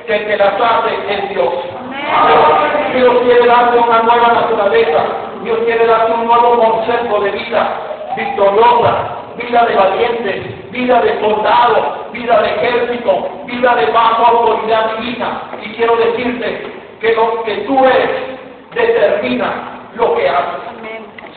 que el que las hace es Dios. Dios quiere darte una nueva naturaleza. Dios quiere darte un nuevo concepto de vida victoriosa, vida de valientes, vida de soldado, vida de ejército, vida de bajo autoridad divina. Y quiero decirte que lo que tú eres determina lo que haces.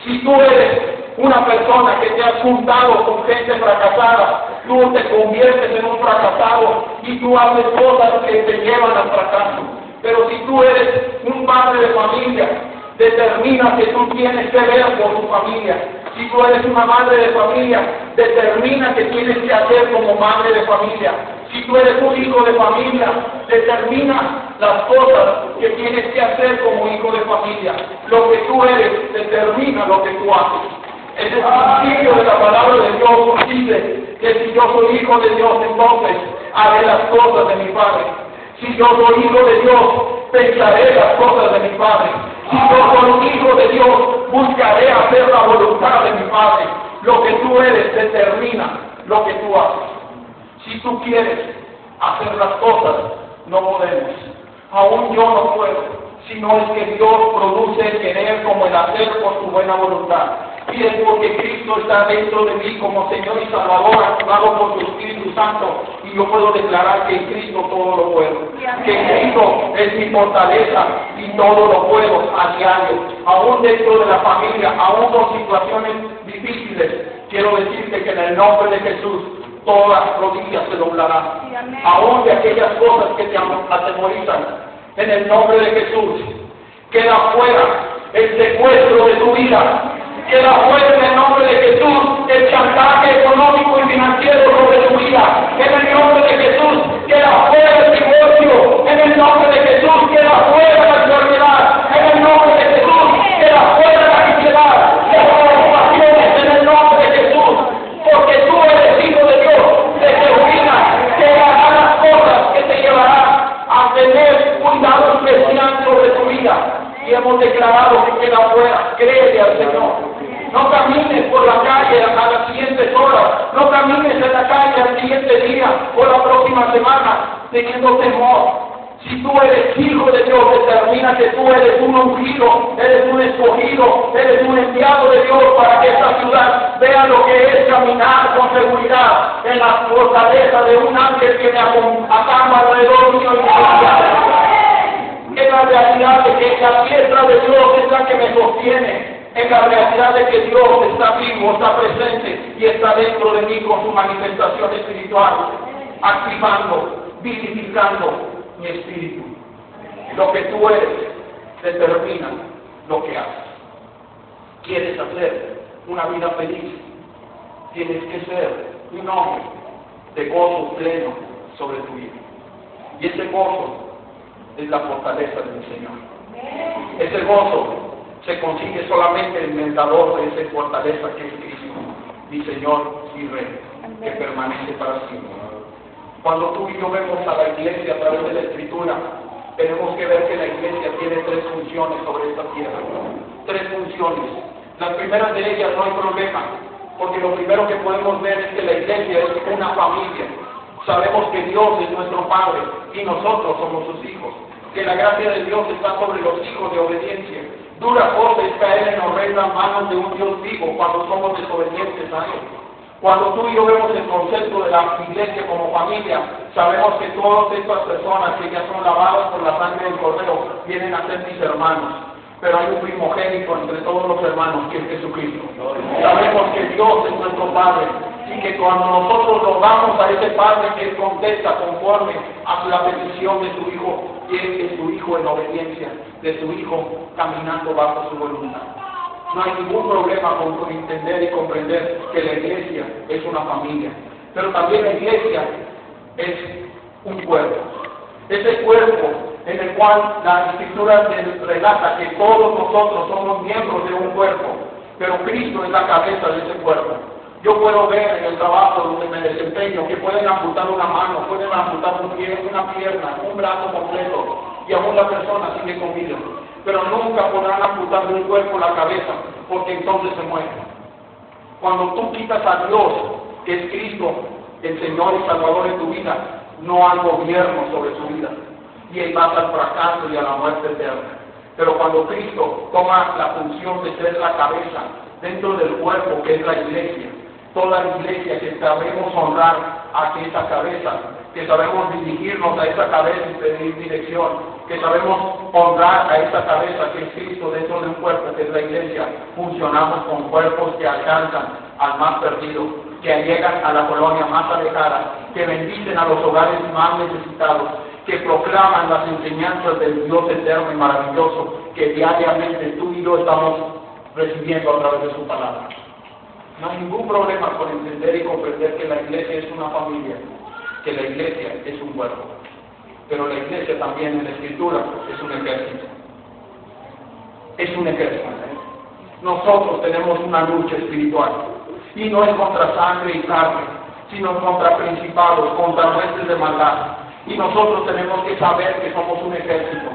Si tú eres una persona que te has juntado con gente fracasada, tú te conviertes en un fracasado y tú haces cosas que te llevan al fracaso. Pero si tú eres un padre de familia, determina que tú tienes que ver por tu familia. Si tú eres una madre de familia, determina que tienes que hacer como madre de familia. Si tú eres un hijo de familia, determina las cosas que tienes que hacer como hijo de familia. Lo que tú eres, determina lo que tú haces. Es el principio de la palabra de Dios. Dice que si yo soy hijo de Dios, entonces haré las cosas de mi Padre. Si yo soy hijo de Dios, pensaré las cosas de mi Padre. Si yo soy hijo de Dios, buscaré hacer la voluntad de mi Padre. Lo que tú eres determina lo que tú haces. Si tú quieres hacer las cosas, no podemos. Aún yo no puedo. Sino es que Dios produce el querer como el hacer por su buena voluntad. Y es porque Cristo está dentro de mí como Señor y Salvador, activado por su Espíritu Santo. Y yo puedo declarar que en Cristo todo lo puedo. Que en Cristo es mi fortaleza y todo lo puedo a diario. Aún dentro de la familia, aún con situaciones difíciles, quiero decirte que en el nombre de Jesús, todas las rodillas se doblarán. Aún de aquellas cosas que te atemorizan, en el nombre de Jesús, queda fuera el secuestro de tu vida. Queda fuera en el nombre de Jesús el chantaje económico y financiero sobre tu vida. En el nombre de Jesús queda fuera el divorcio. En el nombre de Jesús queda fuera la enfermedad. En el nombre de Jesús queda fuera la ansiedad, las preocupaciones. En el nombre de Jesús, porque tú eres hijo de Dios, determina que harás las cosas que te llevarán a tener cuidado especial sobre tu vida. Y hemos declarado que queda fuera. Créele al Señor. No camines por la calle a las siguientes horas. No camines en la calle al siguiente día o la próxima semana teniendo temor. Si tú eres hijo de Dios, determina que tú eres un ungido, eres un escogido, eres un enviado de Dios para que esta ciudad vea lo que es caminar con seguridad en la fortaleza de un ángel que me acampa alrededor mío y mi familia. En la realidad de que la tierra de Dios es la que me sostiene. En la realidad de que Dios está vivo, está presente y está dentro de mí con su manifestación espiritual, activando, vivificando mi espíritu. Lo que tú eres determina lo que haces. ¿Quieres hacer una vida feliz? Tienes que ser un hombre de gozo pleno sobre tu vida. Y ese gozo es la fortaleza del Señor. Ese gozo se consigue solamente en el dador de esa fortaleza que es Cristo, mi Señor y Rey, que permanece para siempre. Cuando tú y yo vemos a la iglesia a través de la Escritura, tenemos que ver que la iglesia tiene tres funciones sobre esta tierra. Tres funciones. Las primeras de ellas no hay problema, porque lo primero que podemos ver es que la iglesia es una familia. Sabemos que Dios es nuestro Padre y nosotros somos sus hijos. Que la gracia de Dios está sobre los hijos de obediencia. Dura cosa es caer en horrendas manos de un Dios vivo cuando somos desobedientes a Él. Cuando tú y yo vemos el concepto de la iglesia como familia, sabemos que todas estas personas que ya son lavadas por la sangre del Cordero vienen a ser mis hermanos. Pero hay un primogénito entre todos los hermanos que es Jesucristo. Sabemos que Dios es nuestro Padre y que cuando nosotros rogamos a ese Padre, que Él contesta conforme a la petición de su Hijo, y es su Hijo en obediencia, de su Hijo caminando bajo su voluntad. No hay ningún problema con entender y comprender que la iglesia es una familia. Pero también la iglesia es un cuerpo. Ese cuerpo en el cual la Escritura relata que todos nosotros somos miembros de un cuerpo, pero Cristo es la cabeza de ese cuerpo. Yo puedo ver en el trabajo donde me desempeño que pueden amputar una mano, pueden amputar un pie, una pierna, un brazo completo, y aún la persona sigue con vida. Pero nunca podrán amputar de un cuerpo la cabeza, porque entonces se muere. Cuando tú quitas a Dios, que es Cristo, el Señor y Salvador de tu vida, no hay gobierno sobre tu vida. y vas al fracaso y a la muerte eterna. Pero cuando Cristo toma la función de ser la cabeza dentro del cuerpo que es la iglesia, toda la iglesia que sabemos honrar a esa cabeza, que sabemos dirigirnos a esa cabeza y pedir dirección, que sabemos honrar a esa cabeza que es Cristo dentro de un cuerpo que es la iglesia, funcionamos con cuerpos que alcanzan al más perdido, que llegan a la colonia más alejada, que bendicen a los hogares más necesitados, que proclaman las enseñanzas del Dios eterno y maravilloso que diariamente tú y yo estamos recibiendo a través de su palabra. No hay ningún problema con entender y comprender que la iglesia es una familia, que la iglesia es un cuerpo, pero la iglesia también en la Escritura es un ejército. Es un ejército. Nosotros tenemos una lucha espiritual, y no es contra sangre y carne, sino contra principados, contra huestes de maldad. Y nosotros tenemos que saber que somos un ejército,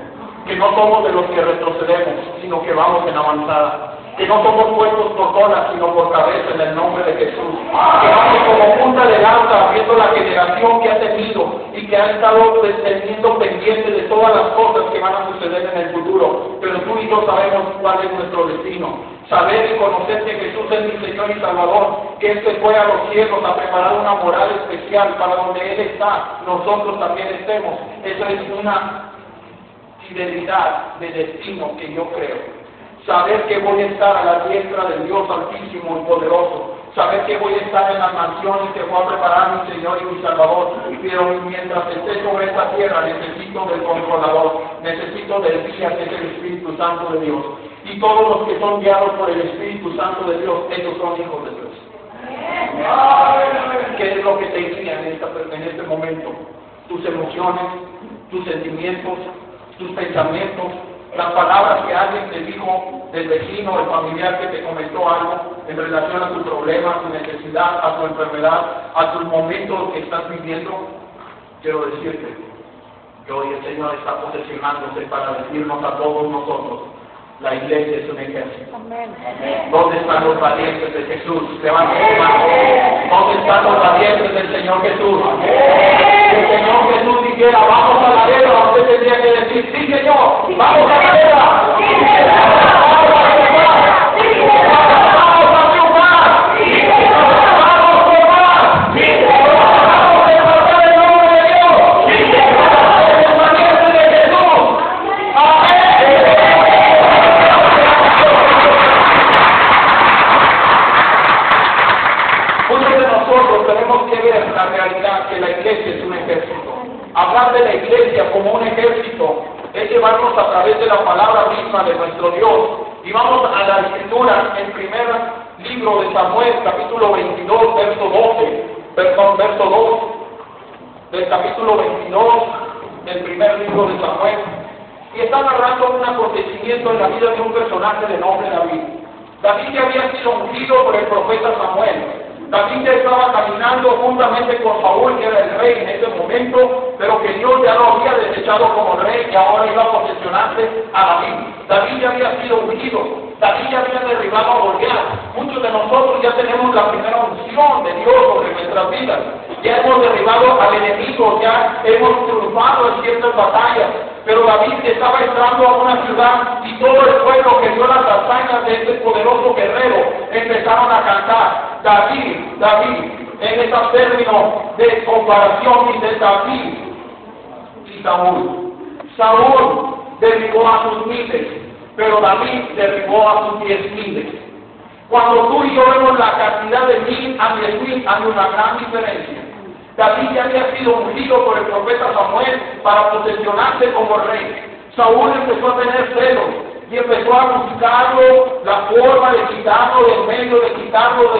que no somos de los que retrocedemos, sino que vamos en avanzada, que no somos puestos por cola, sino por cabeza en el nombre de Jesús, que vamos como punta de lanza viendo la generación que ha tenido y que ha estado teniendo pendiente de todas las cosas que van a suceder en el futuro, pero tú y yo sabemos cuál es nuestro destino. Saber y conocer que Jesús es mi Señor y Salvador, que Él se fue a los cielos a preparar una moral especial para donde Él está, nosotros también estemos. Eso es una fidelidad de destino que yo creo. Saber que voy a estar a la diestra del Dios Altísimo y Poderoso. Saber que voy a estar en las mansiones que voy a preparar mi Señor y mi Salvador. Pero mientras esté sobre esta tierra necesito del Consolador, necesito del guía que es el Espíritu Santo de Dios. Y todos los que son guiados por el Espíritu Santo de Dios, ellos son hijos de Dios. ¿Qué es lo que te guía en este momento? Tus emociones, tus sentimientos, tus pensamientos, las palabras que alguien te dijo del vecino, el familiar que te comentó algo en relación a tu problema, a tu necesidad, a tu enfermedad, a tus momentos que estás viviendo. Quiero decirte que hoy el Señor está posesionándose para decirnos a todos nosotros: la iglesia es un ejército. Amén. ¿Dónde están los valientes de Jesús? Levanten su mano. ¿Dónde están los valientes del Señor Jesús? Si el Señor Jesús dijera: vamos a la guerra, usted tendría que decir: sí, Señor, vamos a la guerra. Sí, Señor. Vamos a triunfar. Sí, Señor. Vamos a triunfar. Sí, Señor. Vamos por más. Sí, Señor. Vamos a exaltar el nombre de Dios. Sí, Señor. Los valientes de Jesús. Amén. Nosotros tenemos que ver la realidad que la iglesia es un ejército. Hablar de la iglesia como un ejército es llevarnos a través de la palabra misma de nuestro Dios. Y vamos a la escritura, el primer libro de Samuel, capítulo 22, verso 2, del capítulo 22 del primer libro de Samuel. Y está narrando un acontecimiento en la vida de un personaje de nombre David. David ya había sido ungido por el profeta Samuel. David ya estaba caminando juntamente con Saúl, que era el rey en ese momento, pero que Dios ya lo había desechado como rey y ahora iba a posesionarse a David. David ya había sido ungido, David ya había derribado a Goliat. Muchos de nosotros ya tenemos la primera unción de Dios sobre nuestras vidas. Ya hemos derribado al enemigo, ya hemos triunfado en ciertas batallas. Pero David estaba entrando a una ciudad y todo el pueblo que vio las hazañas de este poderoso guerrero empezaron a cantar: David, David. En este término de comparación dice David y Saúl. Saúl derribó a sus miles, pero David derribó a sus 10,000. Cuando tú y yo vemos la cantidad de 1,000 a 10,000, hay una gran diferencia. David ya había sido ungido por el profeta Samuel para posesionarse como rey. Saúl empezó a tener celos y empezó a buscarlo, la forma de quitarlo del medio, de quitarlo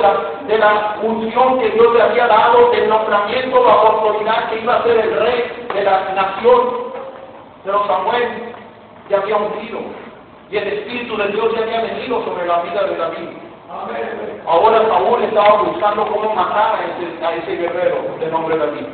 de la unción que Dios le había dado, el nombramiento bajo autoridad que iba a ser el rey de la nación. Pero Samuel ya había ungido y el Espíritu de Dios ya había venido sobre la vida de David. Ahora Saúl estaba buscando cómo matar a ese guerrero de nombre David.